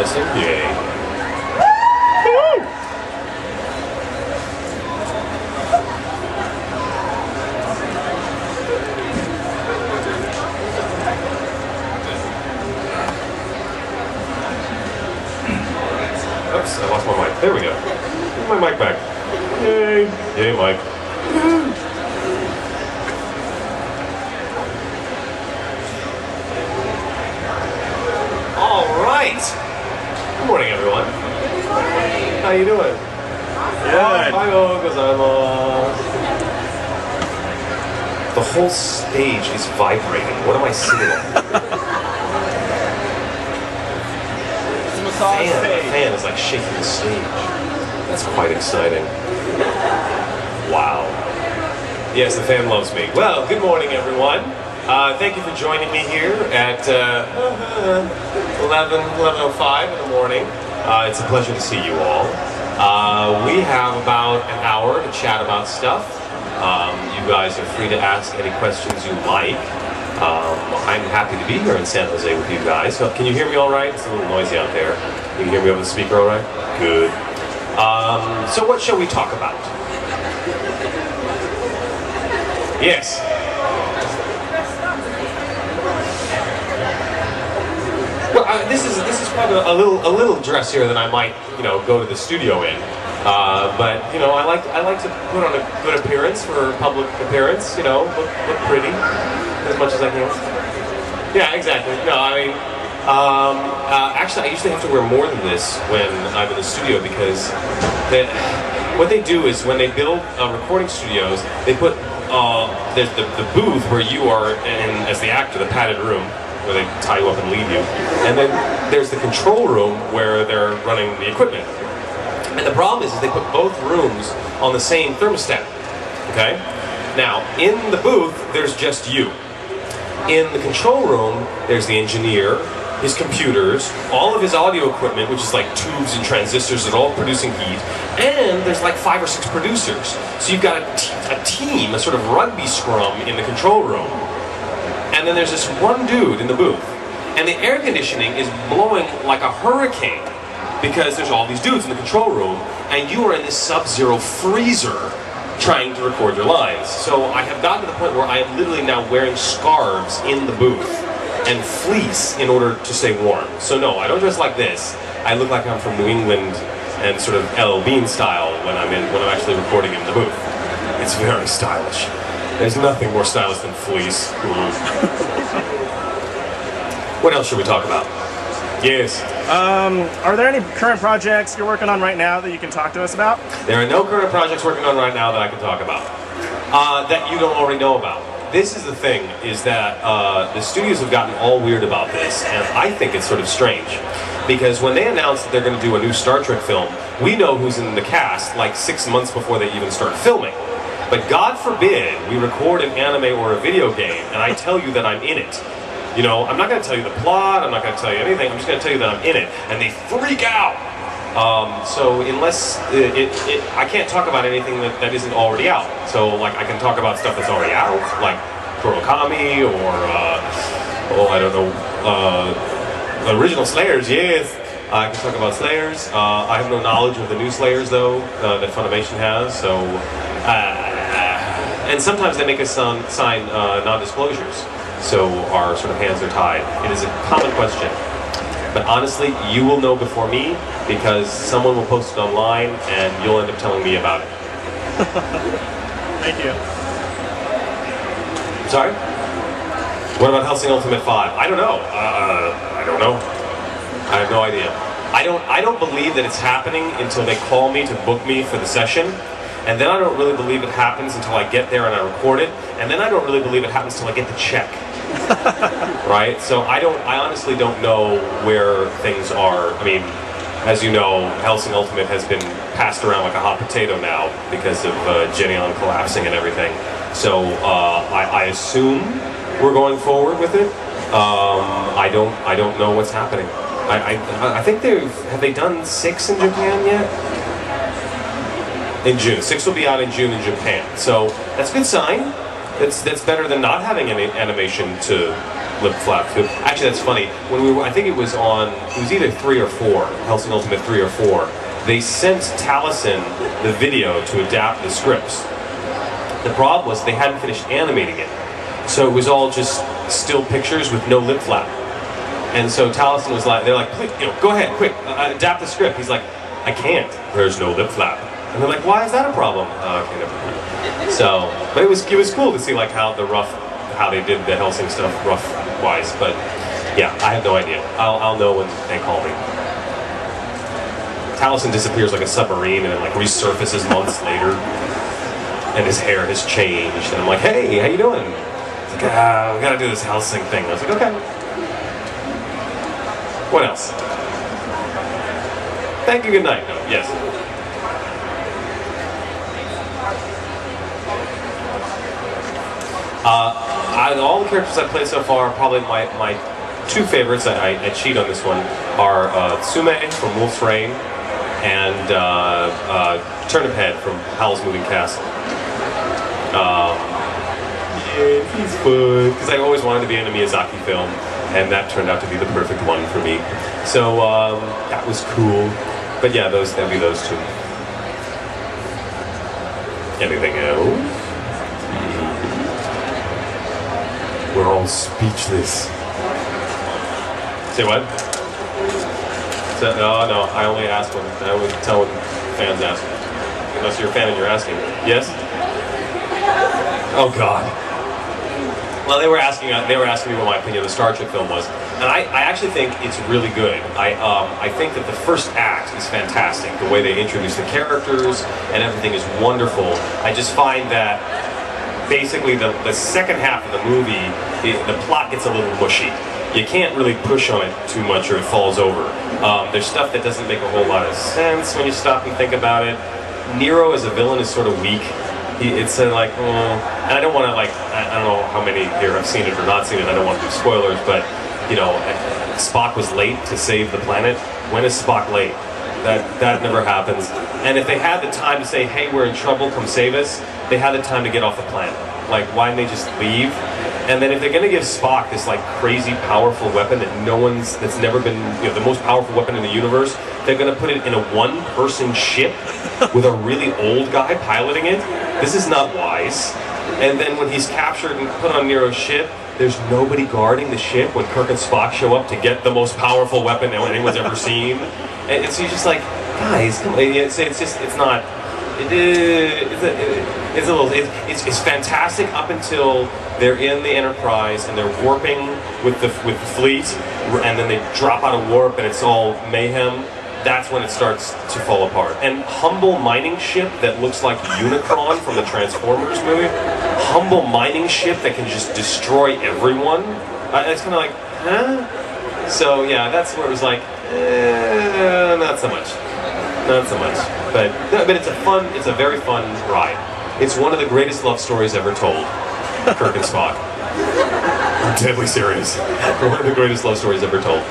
Testing. Yay. Oops, I lost my mic. There we go. Get my mic back. Yay. Yay, Mike. All right. Good morning, everyone. How you doing? Good. The whole stage is vibrating. What am I sitting on? The fan is like shaking the stage. That's quite exciting. Wow. Yes, the fan loves me. Well, good morning, everyone. Thank you for joining me here at 11:05 in the morning. It's a pleasure to see you all. We have about an hour to chat about stuff. You guys are free to ask any questions you like. I'm happy to be here in San Jose with you guys. So, can you hear me all right? It's a little noisy out there. You can hear me over the speaker all right? Good. So what shall we talk about? Yes. Well, this is probably a little dressier than I might, go to the studio in. But I like to put on a good appearance for a public appearance. Look pretty as much as I can. Yeah, exactly. No, I mean, actually, I usually have to wear more than this when I'm in the studio because what they do is when they build recording studios, they put there's the booth where you are in as the actor, the padded room, where they tie you up and leave you. And then there's the control room where they're running the equipment. And the problem is they put both rooms on the same thermostat, okay? Now, in the booth, there's just you. In the control room, there's the engineer, his computers, all of his audio equipment, which is like tubes and transistors that are all producing heat, and there's like 5 or 6 producers. So you've got a team, a sort of rugby scrum in the control room. And then there's this one dude in the booth. And the air conditioning is blowing like a hurricane because there's all these dudes in the control room and you are in this sub-zero freezer trying to record your lines. So I have gotten to the point where I am literally now wearing scarves in the booth and fleece in order to stay warm. So no, I don't dress like this. I look like I'm from New England and sort of L.L. Bean style when I'm actually recording in the booth. It's very stylish. There's nothing more stylish than fleece. What else should we talk about? Yes. Are there any current projects you're working on right now that you can talk to us about? There are no current projects working on right now that I can talk about. That you don't already know about. This is the thing, is that the studios have gotten all weird about this, and I think it's sort of strange. Because when they announced that they're going to do a new Star Trek film, we know who's in the cast like 6 months before they even start filming. But God forbid we record an anime or a video game, and I tell you that I'm in it. I'm not going to tell you the plot, I'm not going to tell you anything, I'm just going to tell you that I'm in it. And they freak out! So unless, I can't talk about anything that isn't already out. So like I can talk about stuff that's already out, like Kurokami or, I don't know, original Slayers, yes! I can talk about Slayers. I have no knowledge of the new Slayers though, that Funimation has, so... and sometimes they make us sign non-disclosures. So our sort of hands are tied. It is a common question. But honestly, you will know before me because someone will post it online and you'll end up telling me about it. Thank you. Sorry? What about Hellsing Ultimate 5? I don't know. I don't know. I have no idea. I don't believe that it's happening until they call me to book me for the session. And then I don't really believe it happens until I get there and I record it. And then I don't really believe it happens until I get the check. Right? So I honestly don't know where things are. I mean, as you know, Hellsing Ultimate has been passed around like a hot potato now because of Geneon collapsing and everything. So I assume we're going forward with it. I don't know what's happening. I think have they done 6 in Japan yet? In June. 6 will be out in June in Japan. So that's a good sign. That's better than not having any animation to lip flap to. Actually, that's funny. When we were, I think it was either 3 or 4, Hellsing Ultimate 3 or 4. They sent Taliesin the video to adapt the scripts. The problem was they hadn't finished animating it, so it was all just still pictures with no lip flap. And so Taliesin was like, they're like, please, go ahead, quick, adapt the script. He's like, I can't. There's no lip flap. And they're like, why is that a problem? Okay, never mind. So, but it was cool to see like how they did the Hellsing stuff rough-wise. But yeah, I have no idea. I'll know when they call me. Taliesin disappears like a submarine and then like resurfaces months later, and his hair has changed. And I'm like, hey, how you doing? He's like, we gotta do this Hellsing thing. I was like, okay. What else? Thank you. Good night. No, yes. All the characters I've played so far, probably my 2 favorites, I cheat on this one, are Tsume from Wolf's Rain and Turnip Head from Howl's Moving Castle. Yeah, he's fun. Because I always wanted to be in a Miyazaki film, and that turned out to be the perfect one for me. So that was cool. But yeah, that'd be those 2. Anything else? We're all speechless. Say what? No, I only ask when, I only tell when fans ask. Unless you're a fan and you're asking. Yes? Oh God. Well, they were asking me what my opinion of the Star Trek film was. And I actually think it's really good. I think that the first act is fantastic. The way they introduce the characters and everything is wonderful. I just find that basically the second half of the movie, the plot gets a little mushy. You can't really push on it too much or it falls over. There's stuff that doesn't make a whole lot of sense when you stop and think about it. Nero as a villain is sort of weak. It's like, and I don't want to I don't know how many here have seen it or not seen it. I don't want to do spoilers, but Spock was late to save the planet. When is Spock late? That never happens. And if they had the time to say, hey, we're in trouble, come save us, they had the time to get off the planet. Like, why didn't they just leave? And then if they're going to give Spock this like crazy powerful weapon that's never been, the most powerful weapon in the universe, they're going to put it in a 1-person ship with a really old guy piloting it. This is not wise. And then when he's captured and put on Nero's ship, there's nobody guarding the ship when Kirk and Spock show up to get the most powerful weapon anyone's ever seen. And so you're just like, guys, come on. It's fantastic up until they're in the Enterprise and they're warping with the fleet, and then they drop out of warp and it's all mayhem. That's when it starts to fall apart. And humble mining ship that looks like Unicron from the Transformers movie, humble mining ship that can just destroy everyone. It's kind of like, huh? So yeah, that's where it was like, not so much. Not so much, but it's a very fun ride. It's one of the greatest love stories ever told, Kirk and Spock. I'm deadly serious. One of the greatest love stories ever told.